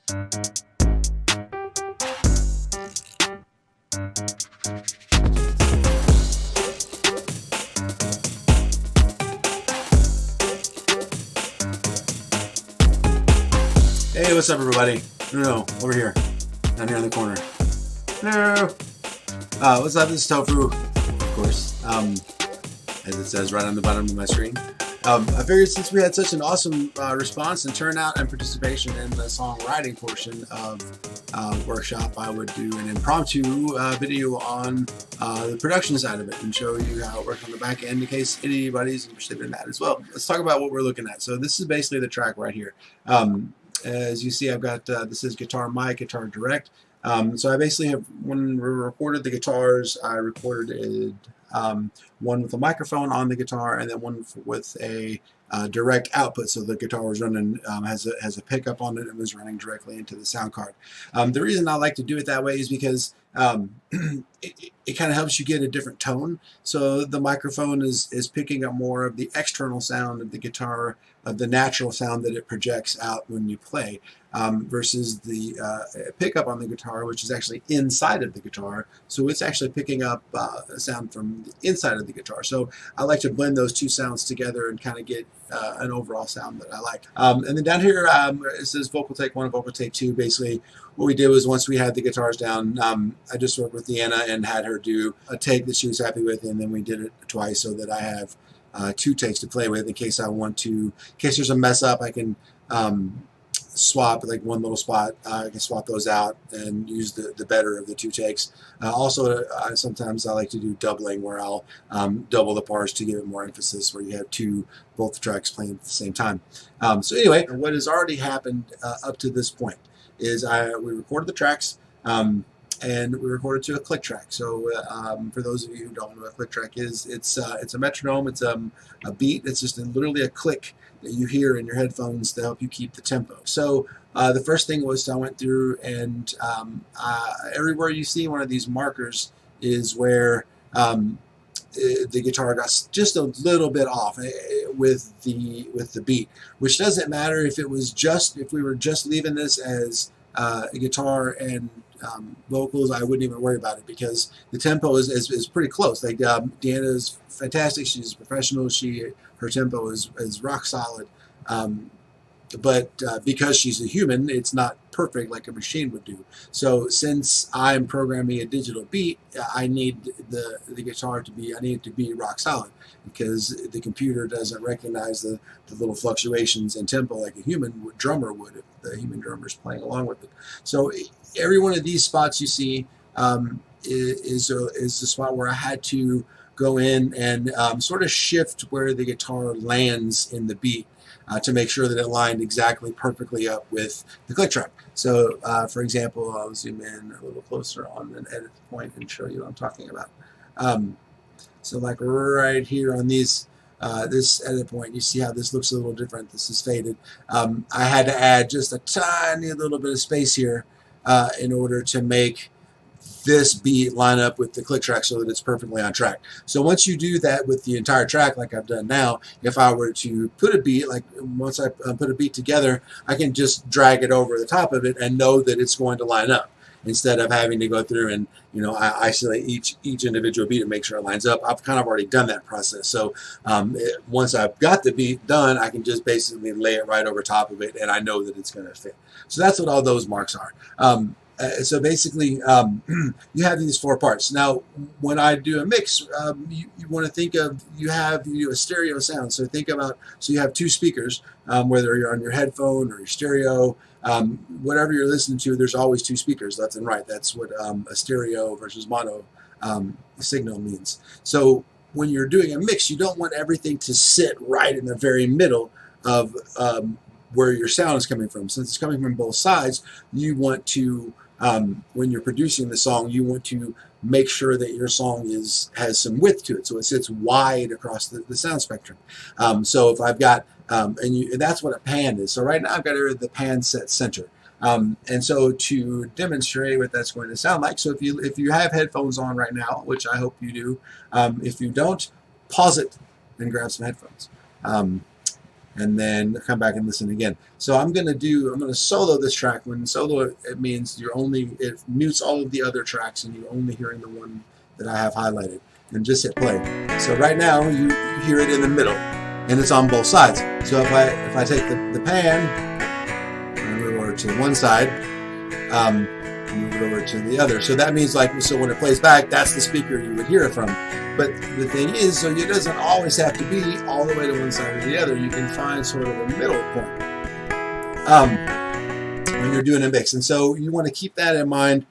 Hey, what's up, everybody? No, over here, down here in the corner. Hello. What's up? This is Tofu, of course, as it says right on the bottom of my screen. I figured since we had such an awesome response and turnout and participation in the songwriting portion of workshop, I would do an impromptu video on the production side of it and show you how it works on the back end in case anybody's interested in that as well. Let's talk about what we're looking at. So this is basically the track right here. As you see, I've got this is guitar mic, guitar direct. So I basically have, when we recorded the guitars, I recorded one with a microphone on the guitar and then one with a direct output, so the guitar was running, has a pickup on it and was running directly into the sound card. The reason I like to do it that way is because it kind of helps you get a different tone. So the microphone is picking up more of the external sound of the guitar, of the natural sound that it projects out when you play, versus the pickup on the guitar, which is actually inside of the guitar. So it's actually picking up a sound from the inside of the guitar. So I like to blend those two sounds together and kind of get an overall sound that I like. And then down here it says vocal take 1 and vocal take 2. Basically what we did was, once we had the guitars down, I just worked with Deanna and had her do a take that she was happy with, and then we did it twice so that I have 2 takes to play with in case I want to, in case there's a mess up, I can swap like one little spot. I can swap those out and use the better of the 2 takes. Also, sometimes I like to do doubling, where I'll double the parts to give it more emphasis, where you have both tracks playing at the same time. So anyway, what has already happened up to this point is we recorded the tracks. And we recorded to a click track. So for those of you who don't know what a click track is, it's a metronome. It's a beat. It's just literally a click that you hear in your headphones to help you keep the tempo. So the first thing was, I went through and everywhere you see one of these markers is where the guitar got just a little bit off with the beat, which doesn't matter if we were just leaving this as a guitar and vocals. I wouldn't even worry about it, because the tempo is pretty close. Like Deanna is fantastic. She's a professional. Her tempo is rock solid. But because she's a human, it's not perfect like a machine would do. So since I'm programming a digital beat, I need the guitar to be, I need it to be rock solid, because the computer doesn't recognize the little fluctuations in tempo like a human drummer would if the human drummer is playing along with it. So every one of these spots you see is the spot where I had to go in and sort of shift where the guitar lands in the beat to make sure that it lined exactly perfectly up with the click track. So for example, I'll zoom in a little closer on an edit point and show you what I'm talking about. So like right here on these this edit point, you see how this looks a little different. This is faded. I had to add just a tiny little bit of space here in order to make this beat line up with the click track so that it's perfectly on track. So once you do that with the entire track, like I've done now, if I were to put a beat, like once I put a beat together, I can just drag it over the top of it and know that it's going to line up, instead of having to go through and, you know, I isolate each individual beat and make sure it lines up. I've kind of already done that process. So once I've got the beat done, I can just basically lay it right over top of it, and I know that it's going to fit. So that's what all those marks are. So basically, you have these 4 parts. Now, when I do a mix, you want to think of, you do a stereo sound. So think about, so you have 2 speakers, whether you're on your headphone or your stereo, whatever you're listening to, there's always 2 speakers, left and right. That's what a stereo versus mono signal means. So when you're doing a mix, you don't want everything to sit right in the very middle of where your sound is coming from. Since it's coming from both sides, you want to, when you're producing the song, you want to make sure that your song has some width to it, so it sits wide across the sound spectrum. So if I've got, and that's what a pan is. So right now I've got the pan set center. And so to demonstrate what that's going to sound like, so if you have headphones on right now, which I hope you do, if you don't, pause it and grab some headphones. and then come back and listen again. So I'm going to solo this track. When solo, it means it mutes all of the other tracks and you're only hearing the one that I have highlighted, and just hit play. So right now you hear it in the middle, and it's on both sides. So if I take the pan and move over to one side, move it over to the other. So that means so when it plays back, that's the speaker you would hear it from. But the thing is, so it doesn't always have to be all the way to one side or the other. You can find sort of a middle point when you're doing a mix. And so you want to keep that in mind.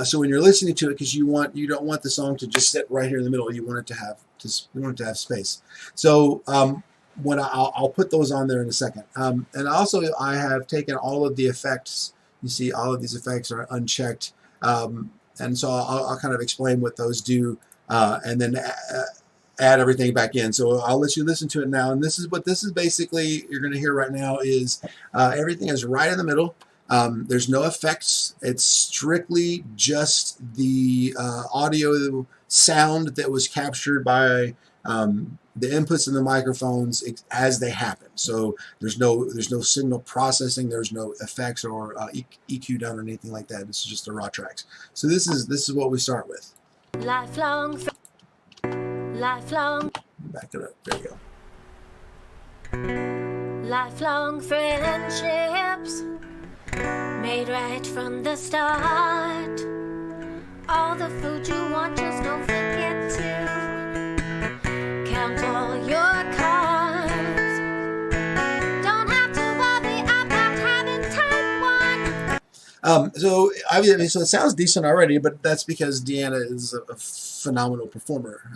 So when you're listening to it, because you don't want the song to just sit right here in the middle. You want it to have space. So when I'll put those on there in a second. And also I have taken all of the effects. You see all of these effects are unchecked. And so I'll kind of explain what those do, and then add everything back in. So I'll let you listen to it now. And this is basically you're going to hear right now is everything is right in the middle. There's no effects. It's strictly just the audio sound that was captured by the inputs in the microphones as they happen. So there's no signal processing. There's no effects or EQ done or anything like that. This is just the raw tracks. So this is what we start with. Lifelong. Back it up. There you go. Lifelong friendships made right from the start. All the food you want, just don't forget to count all your carbs. Don't have to worry about having type 1. So it sounds decent already, but that's because Deanna is a phenomenal performer.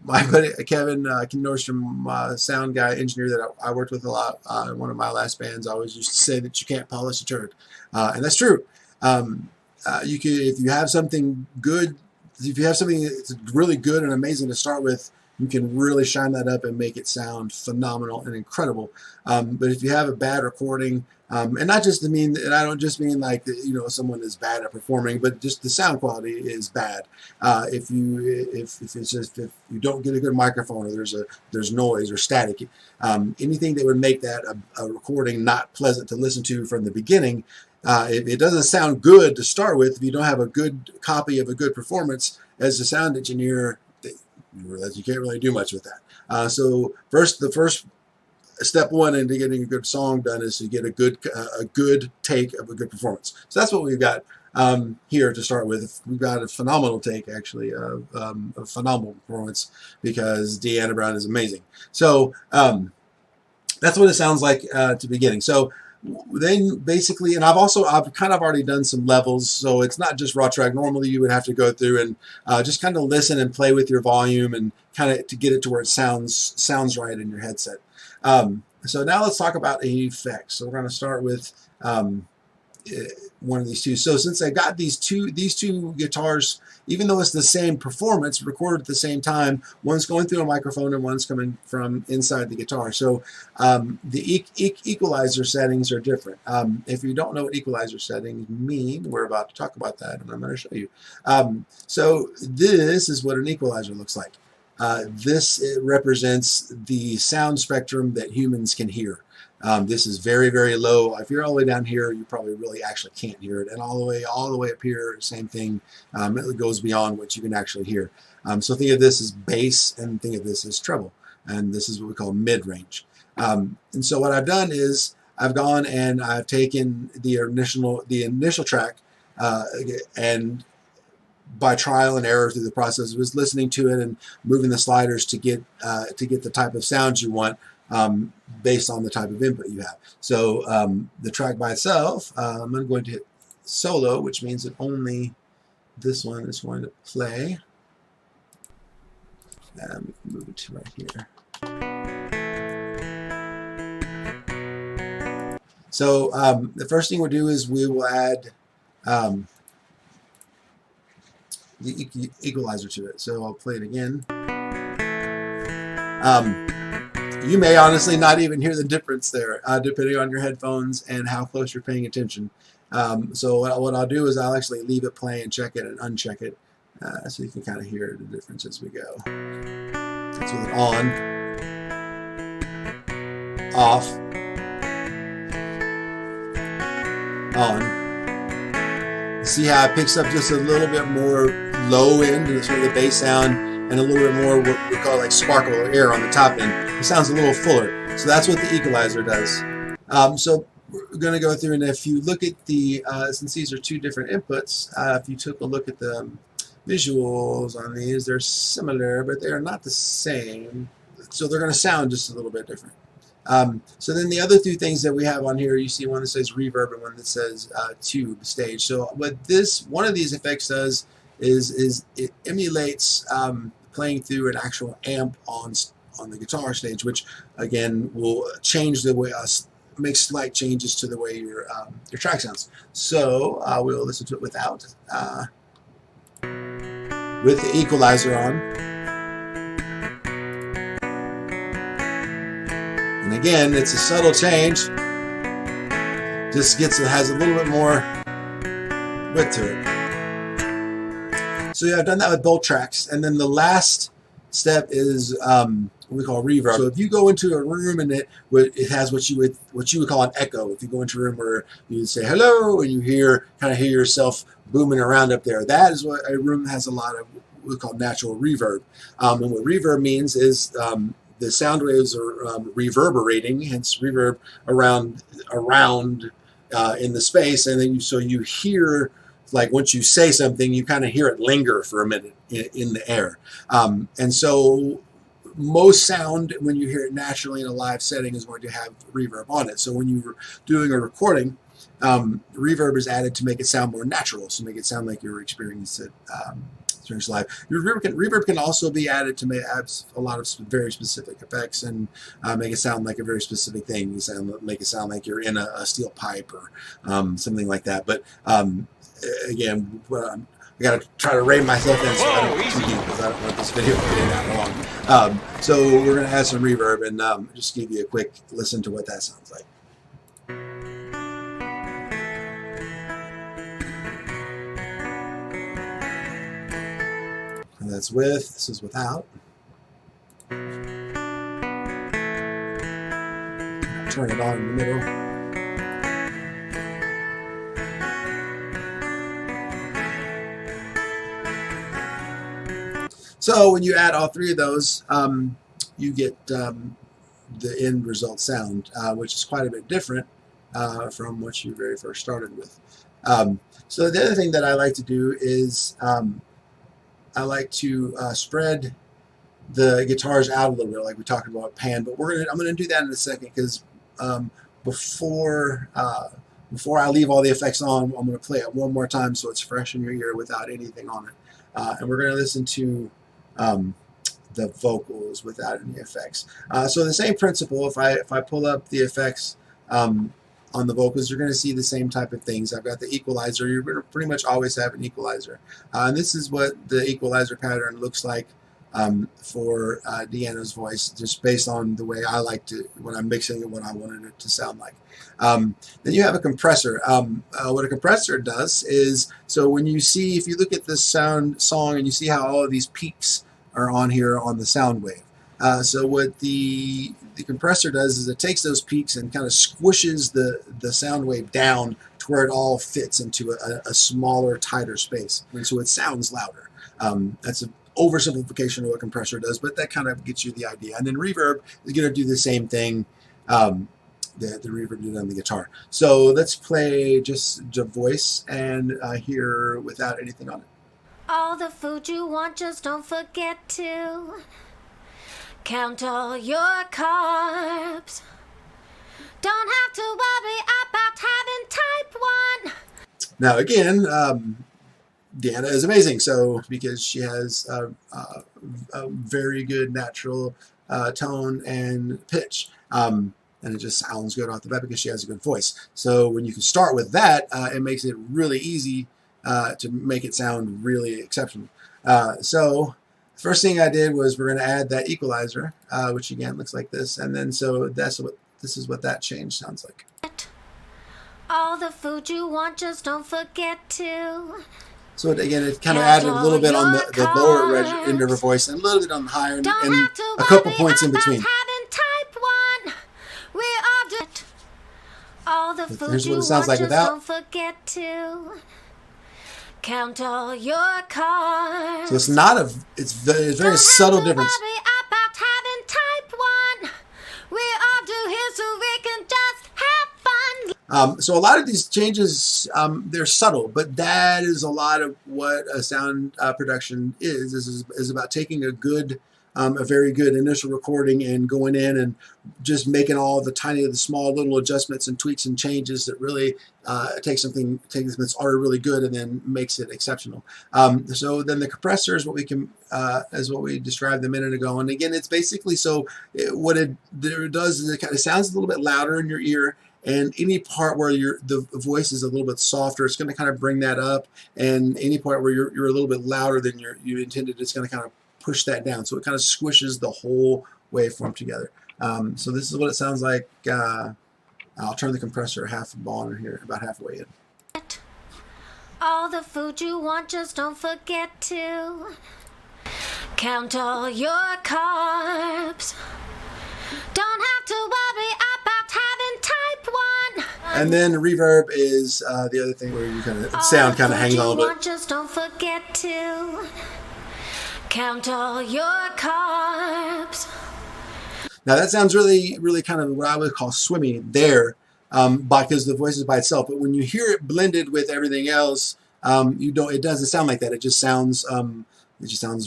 My buddy Kevin Nordstrom, sound guy, engineer that I worked with a lot in one of my last bands, always used to say that you can't polish a turd, and that's true. You can, if you have something good, if you have something that's really good and amazing to start with, you can really shine that up and make it sound phenomenal and incredible. But if you have a bad recording, and not just and I don't just mean like someone is bad at performing, but just the sound quality is bad. If you don't get a good microphone, or there's noise or static, anything that would make that a recording not pleasant to listen to from the beginning. If it doesn't sound good to start with, if you don't have a good copy of a good performance as a sound engineer, you realize you can't really do much with that. So the first step one into getting a good song done is to get a good take of a good performance. So that's what we've got here to start with. We've got a phenomenal take, actually, a phenomenal performance, because Deanna Brown is amazing. So that's what it sounds like to beginning. So then basically, and I've kind of already done some levels, so it's not just raw track. Normally you would have to go through and just kind of listen and play with your volume and kind of to get it to where it sounds right in your headset. So now let's talk about effects. So we're going to start with one of these two. So since I got these two guitars, even though it's the same performance recorded at the same time, one's going through a microphone and one's coming from inside the guitar. So the equalizer settings are different. If you don't know what equalizer settings mean, we're about to talk about that, and I'm going to show you. So this is what an equalizer looks like. It represents the sound spectrum that humans can hear. This is very, very low. If you're all the way down here, you probably really actually can't hear it. And all the way up here, same thing. It goes beyond what you can actually hear. So think of this as bass, and think of this as treble. And this is what we call mid-range. And so what I've done is I've gone and I've taken the initial track, and by trial and error through the process, was listening to it and moving the sliders to get the type of sounds you want. Based on the type of input you have. So the track by itself, I'm going to hit solo, which means that only this one is going to play. And move it to right here. So the first thing we'll do is we will add the equalizer to it. So I'll play it again. You may honestly not even hear the difference there, depending on your headphones and how close you're paying attention. So what I'll do is I'll actually leave it play and check it and uncheck it, so you can kind of hear the difference as we go. That's with it on. off, on. See how it picks up just a little bit more low end, sort of the bass sound, and a little bit more what we call like sparkle or air on the top end. It sounds a little fuller. So that's what the equalizer does. So we're going to go through, and if you look at the, since these are two different inputs, if you took a look at the visuals on these, they're similar, but they're not the same. So they're going to sound just a little bit different. So then the other two things that we have on here, you see one that says reverb and one that says tube stage. So what one of these effects does is it emulates playing through an actual amp on the guitar stage, which again will change the way make slight changes to the way your track sounds. So we'll listen to it without, with the equalizer on. And again, it's a subtle change. Just has a little bit more width to it. So yeah, I've done that with both tracks. And then the last step is what we call reverb. So if you go into a room and it has what you would call an echo. If you go into a room where you say hello and you kind of hear yourself booming around up there, that is what a room has a lot of what we call natural reverb. And what reverb means is the sound waves are reverberating, hence reverb around in the space, and then so you hear, like once you say something, you kind of hear it linger for a minute in the air. And so most sound, when you hear it naturally in a live setting, is going to have reverb on it. So when you're doing a recording, reverb is added to make it sound more natural, so make it sound like you're experiencing it live. Reverb can also be added to add a lot of very specific effects and make it sound like a very specific thing. Make it sound like you're in a steel pipe or something like that. But again, I got to try to rein myself in so I don't get too deep, because I don't want this video to be that long. So we're going to add some reverb and just give you a quick listen to what that sounds like. And that's with, this is without. Turn it on in the middle. So when you add all three of those, you get the end result sound, which is quite a bit different from what you very first started with. So the other thing that I like to do is I like to spread the guitars out a little bit, like we talked about pan. But I'm gonna do that in a second, because before I leave all the effects on, I'm gonna play it one more time so it's fresh in your ear without anything on it. And we're gonna listen to the vocals without any effects. So the same principle. If I pull up the effects on the vocals, you're going to see the same type of things. I've got the equalizer. You're going to pretty much always have an equalizer. And this is what the equalizer pattern looks like for Deanna's voice, just based on the way I like to, when I'm mixing and what I wanted it to sound like. Then you have a compressor. What a compressor does is, so when you see, if you look at this song and you see how all of these peaks are on here on the sound wave. So what the compressor does is it takes those peaks and kind of squishes the sound wave down to where it all fits into a smaller, tighter space. And so it sounds louder. That's an oversimplification of what compressor does, but that kind of gets you the idea. And then reverb is going to do the same thing that the reverb did on the guitar. So let's play just the voice and hear without anything on it. All the food you want, just don't forget to count all your carbs. Don't have to worry about having type 1. Now again, Deanna is amazing, so because she has a very good natural tone and pitch, and it just sounds good off the bat because she has a good voice. So when you can start with that, it makes it really easy to make it sound really exceptional. So first thing I did was we're going to add that equalizer, which again looks like this, and then so this is what that change sounds like. All the food you want, just don't forget to. So again, it kind of added a little bit on the lower end of her voice and a little bit on the higher, and a couple points in between. Having type 1. We All the food Here's what you it sounds want, like just without. don't forget to count all your carbs. So it's not a, it's very subtle difference. Don't have to worry about having type 1. We all do here so we can just have fun. So a lot of these changes, they're subtle, but that is a lot of what a sound production is about taking a very good initial recording and going in and just making all the small little adjustments and tweaks and changes that really take something that's already really good and then makes it exceptional. So then the compressor is what we can, is what we described a minute ago. And again, it's basically what it does is it kind of sounds a little bit louder in your ear. And any part where the voice is a little bit softer, it's going to kind of bring that up. And any part where you're a little bit louder than you intended, it's going to kind of push that down. So it kind of squishes the whole waveform together. So this is what it sounds like. I'll turn the compressor half on here, about halfway in. All the food you want, just don't forget to count all your carbs. Don't have to worry about having type 1. And then reverb is the other thing where you kind of sound kind of hangs on a little bit. Just don't forget to count all your carbs. Now that sounds really, really kind of what I would call swimmy there, because the voice is by itself. But when you hear it blended with everything else, it doesn't sound like that. It just sounds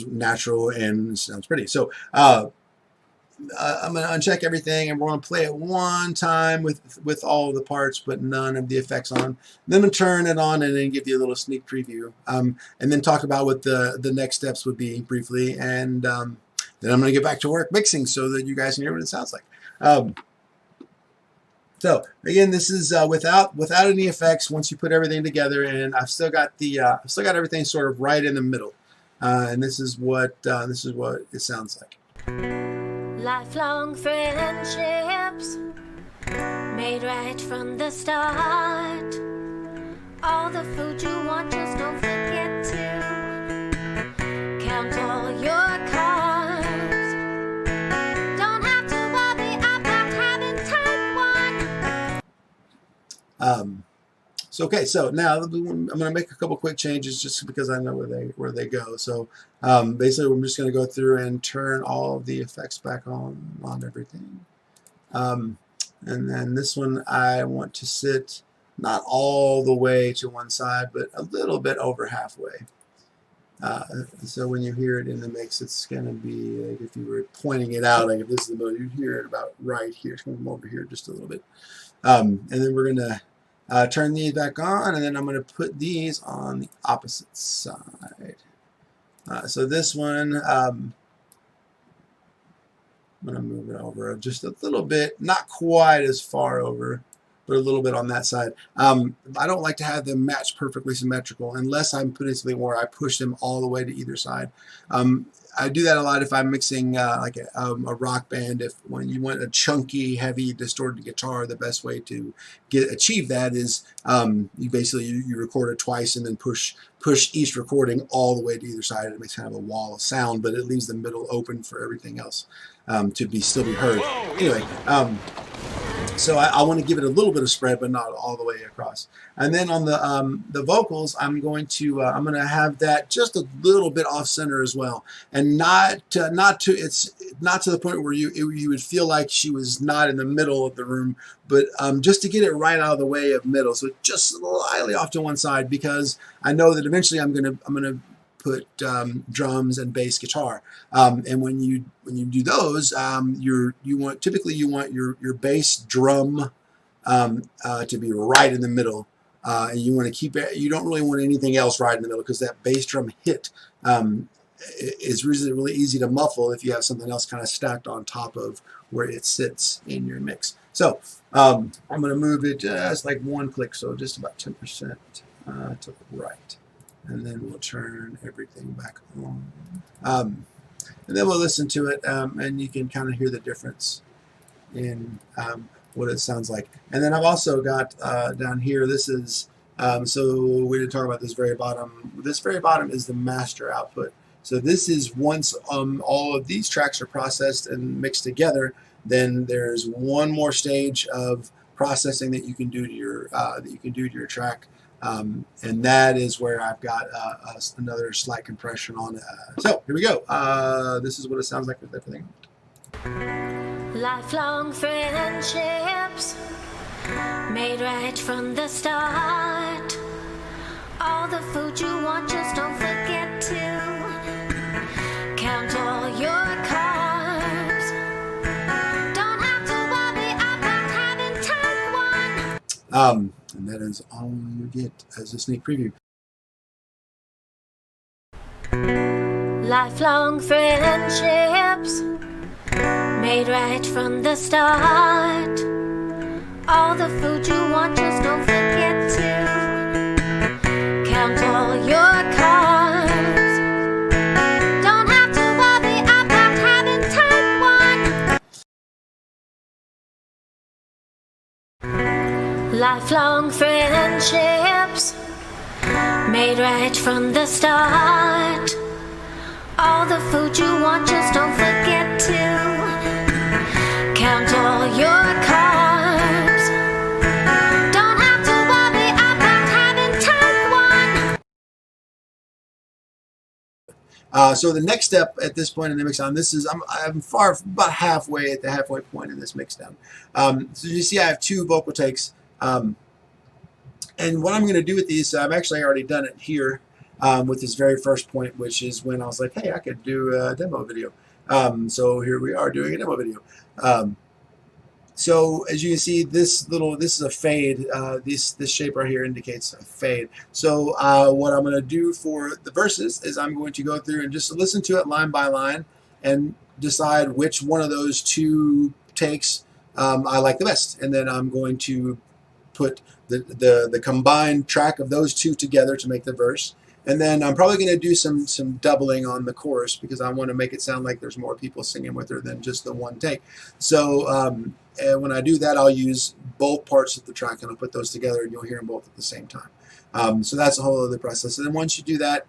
natural and it sounds pretty. So I'm going to uncheck everything and we're going to play it one time with all of the parts but none of the effects on. Then I'm going to turn it on and then give you a little sneak preview, and then talk about what the next steps would be briefly, and then I'm going to get back to work mixing so that you guys can hear what it sounds like. So again, this is without any effects. Once you put everything together, and I've still got everything sort of right in the middle, and this is what it sounds like. Lifelong friendships made right from the start. All the food you want, just don't forget to count all your carbs. Don't have to worry about having type 1. So okay, so now I'm going to make a couple quick changes just because I know where they go. So basically, we're just going to go through and turn all of the effects back on everything. And then this one, I want to sit not all the way to one side, but a little bit over halfway. So when you hear it in the mix, it's going to be like if you were pointing it out, like if this is the middle, you'd hear it about right here. It's going to come over here just a little bit. And then we're going to turn these back on, and then I'm going to put these on the opposite side. So this one, I'm going to move it over just a little bit, not quite as far over, but a little bit on that side. I don't like to have them match perfectly symmetrical unless I'm putting something where I push them all the way to either side. I do that a lot if I'm mixing like a rock band. When you want a chunky, heavy, distorted guitar, the best way to achieve that is you record it twice and then push each recording all the way to either side. It makes kind of a wall of sound, but it leaves the middle open for everything else to still be heard. Anyway. So I want to give it a little bit of spread, but not all the way across. And then on the vocals, I'm going to have that just a little bit off center as well, and not to the point where you would feel like she was not in the middle of the room, but just to get it right out of the way of middle. So just slightly off to one side, because I know that eventually I'm gonna put drums and bass guitar, and when you do those, typically you want your bass drum to be right in the middle, and you want to keep it. You don't really want anything else right in the middle, because that bass drum hit is really easy to muffle if you have something else kind of stacked on top of where it sits in your mix. So I'm going to move it just like one click, so just about 10% to the right. And then we'll turn everything back on. And then we'll listen to it, and you can kind of hear the difference in what it sounds like. And then I've also got down here, this is, so we didn't talk about this very bottom. This very bottom is the master output. So this is once all of these tracks are processed and mixed together, then there's one more stage of processing that you can do to your track. And that is where I've got another slight compression on it. So here we go. This is what it sounds like with everything. Lifelong friendships made right from the start. All the food you want, just don't forget to count all your carbs. Don't have to worry about having type 1. And that is all you get as a sneak preview. Lifelong friendships made right from the start. All the food you want, just don't forget to count all your carbs. Don't have to worry about having type 1. Lifelong friendships made right from the start. All the food you want, just don't forget to count all your carbs. Don't have to worry about having type 1. So the next step at this point in the mixdown, I'm about halfway at the halfway point in this mixdown. So you see I have 2 vocal takes. And what I'm going to do with these, I've actually already done it here. With this very first point, which is when I was like, hey, I could do a demo video. So here we are doing a demo video. So as you can see, this is a fade. This shape right here indicates a fade. So what I'm going to do for the verses is I'm going to go through and just listen to it line by line and decide which one of those 2 takes I like the best. And then I'm going to put the combined track of those 2 together to make the verse. And then I'm probably going to do some doubling on the chorus because I want to make it sound like there's more people singing with her than just the one take. So and when I do that, I'll use both parts of the track and I'll put those together and you'll hear them both at the same time. So that's a whole other process. And then once you do that,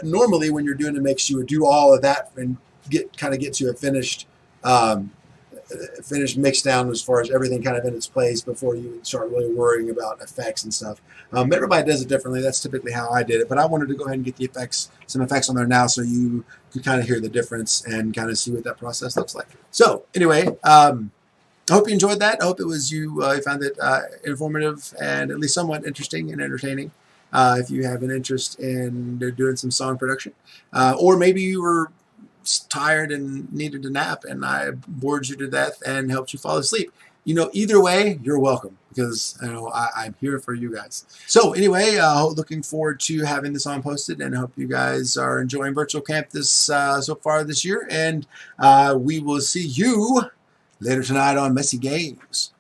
normally when you're doing a mix, you would do all of that and get to a finished mix down as far as everything kind of in its place before you start really worrying about effects and stuff. Everybody does it differently. That's typically how I did it, but I wanted to go ahead and get some effects on there now so you could kind of hear the difference and kind of see what that process looks like. So anyway, I hope you enjoyed that. I hope you found it informative and at least somewhat interesting and entertaining. If you have an interest in doing some song production, or maybe you were tired and needed a nap and I bored you to death and helped you fall asleep. Either way, you're welcome because I'm here for you guys. So anyway, looking forward to having this on posted and I hope you guys are enjoying virtual camp so far this year, and we will see you later tonight on Messy Games.